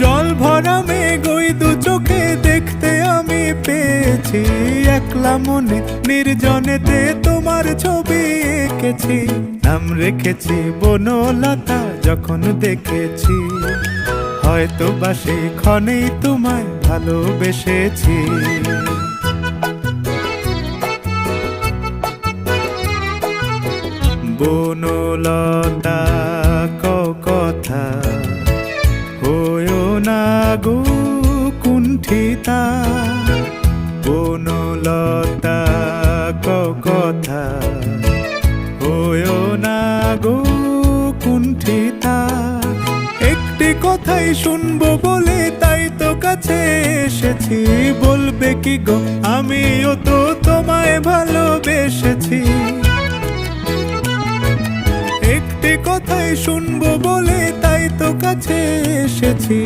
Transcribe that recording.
জল ভরা মেঘ ওই দু চোখে দেখতে আমি পেয়েছি, একলা মনে নির্জনেতে তোমার ছবি এঁকেছি। নাম রেখেছি বনলতা যখন দেখেছি, হয়তো বা সেই ক্ষণেই তোমায় ভালোবেসেছি। বনলতা কথা হয়ো না গো কুণ্ঠিতা, বনলতা কথা হয়ো না গো কুণ্ঠিতা। একটি কথাই শুনবো বলে তাই তো কাছে এসেছি, বলবে কি গো আমিও তো তোমায় ভালোবেসেছি। একটি কথাই শুনবো বলে তাই তো কাছে এসেছি,